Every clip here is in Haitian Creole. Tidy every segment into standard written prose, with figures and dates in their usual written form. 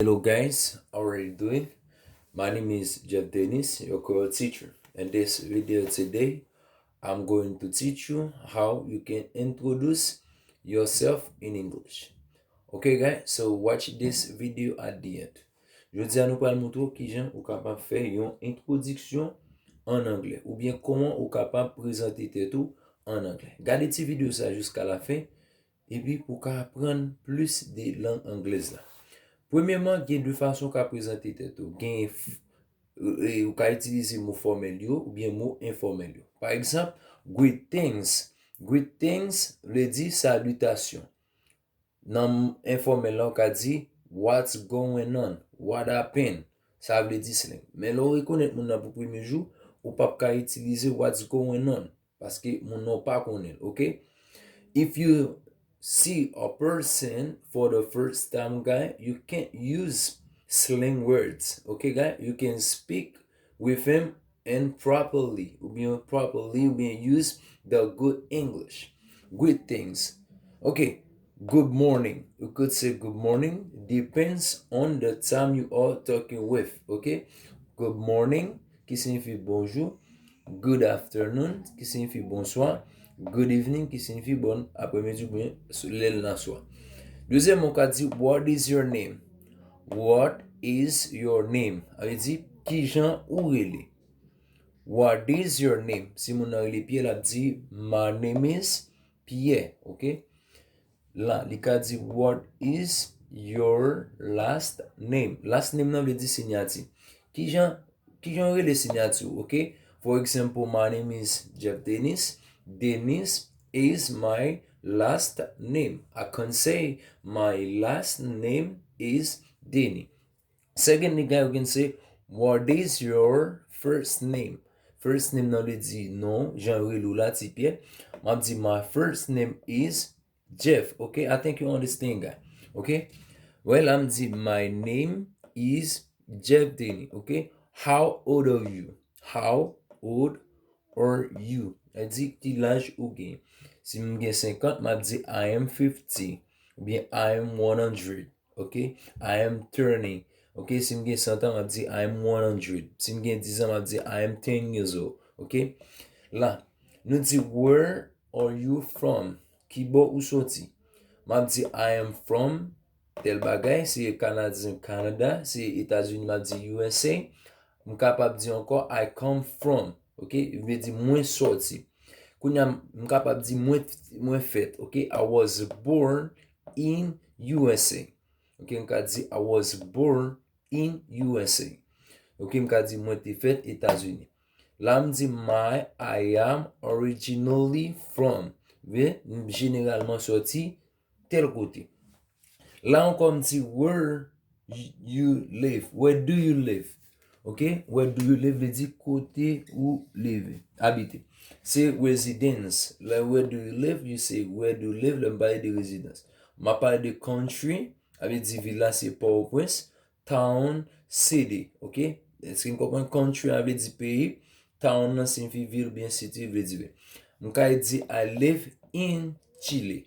Hello guys, how are you doing? My name is Jeff Dennis, your creole teacher. In this video today, I'm going to teach you how you can introduce yourself in English. Okay guys, so watch this video at the end. Je dis à nous pas montrer qui gens ou capable faire une introduction en anglais ou bien comment ou capable présenter tout en anglais. Gardez cette vidéo ça jusqu'à la fin et puis pour apprendre plus des langues anglaises là. Premièrement, il y a deux façons qu'à présenter tête. Ou qu'à utiliser mot formel yo, ou bien mot informel yo. Par exemple, greetings. Greetings veut dire salutation. Dans informel là, on ka dit what's going on, what happened. Ça veut dire cela. Mais là, reconnaître mon pour premier jour, ou pas qu'à utiliser what's going on parce que mon nom pas connaît, OK? If you see a person for the first time, guy, you can't use slang words. Okay, guy, you can speak with him and properly, ou bien use the good English, good things. Okay, good morning. You could say good morning. Depends on the time you are talking with. Okay, good morning, qui signifie bonjour. Good afternoon, qui signifie bonsoir. Good evening, qui signifie bon après-midi ou bien l'elle dans soir. Deuxième, on dit what is your name? What is your name? Ça veut dire qui Jean ou relé. What is your name? Si mon a relé Pierre, elle dit my name is Pierre. Ok? Là, il a dit what is your last name? Last name nan veut dire signature. Qui Jean relé signature. Ok? For example, my name is Jeff Dennis. Dennis is my last name. I can say my last name is Denny. Secondly, guy, you can say, what is your first name? First name nan li di non, Jean Relou la ti Pierre. Ma di my first name is Jeff. Okay, I think you understand, guy. Okay, well, I'm di my name is Jeff Denny. Okay, how old are you? How old are you? I di ki l'âge ou gen. Si m gen 50, ma di I am 50. Ou bien I am 100. Okay, I am turning. Ok, si m gen 100 ans, m'a dit I am 100. Si m gen 10 ans, m'a dit I am 10 years old. Ok, là, nous dit where are you from? Ki bo ou soti? M'a dit I am from tel bagay, c'est Canadien Canada, c'est États-Unis, m'a dit USA. M kapab di encore I come from. Ok, veut dire moins sorti. Kounya m kapab di moins fait. Ok, I was born in USA. Ok, m ka di I was born in USA. Ok, m ka di mwen te fet Etats-Unis. La m di I am originally from. Ve, généralement sorti tel côté. Là encore m di where you live. Where do you live? Ok, where do you live veut dire côté où live, habiter. C'est residence. Là, where do you live? You say where do you live? Là, m parle de residence. Ma parle de country, avait dit villa c'est Port-au-Prince, town, city, ok? Est-ce que vous comprenez? Country avait dit pays, town nan signifie ville bien city veut dire. M'ka dit I live in Chile.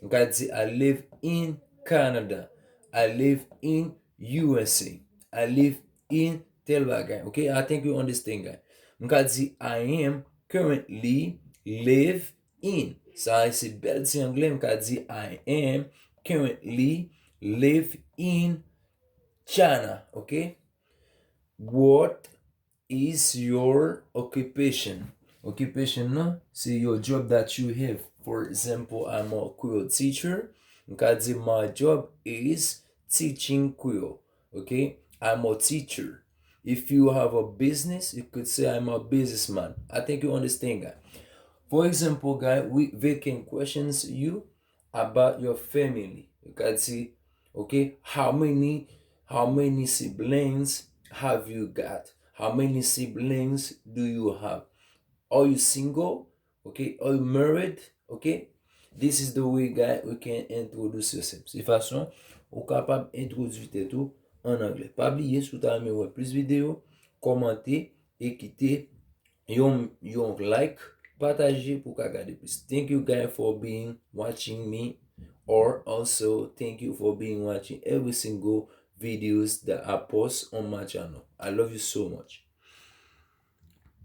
M'ka dit I live in Canada. I live in USA. I live in tel bagay. Okay, I think you understand guy. M'ka dit I am currently live in. Ça c'est bel ti anglais m'ka dit I am currently live in China. Okay? What is your occupation? Occupation, no? C'est your job that you have. For example, I'm a Creole teacher. Nkadi, my job is teaching Creole. Okay? I'm a teacher. If you have a business, you could say I'm a businessman. I think you understand that. For example, guy, they can questions you about your family. You can see, okay, how many siblings have you got? How many siblings do you have? Are you single? Okay, are you married? Okay, this is the way, guy, we can introduce yourself. De façon, ou capable d'introduire tout en anglais. Pas oublier, si vous avez plus vidéo, commenter et quitter yon like, partager pour regarder plus. Thank you guys for being watching me, or also thank you for being watching every single videos that I post on my channel. I love you so much.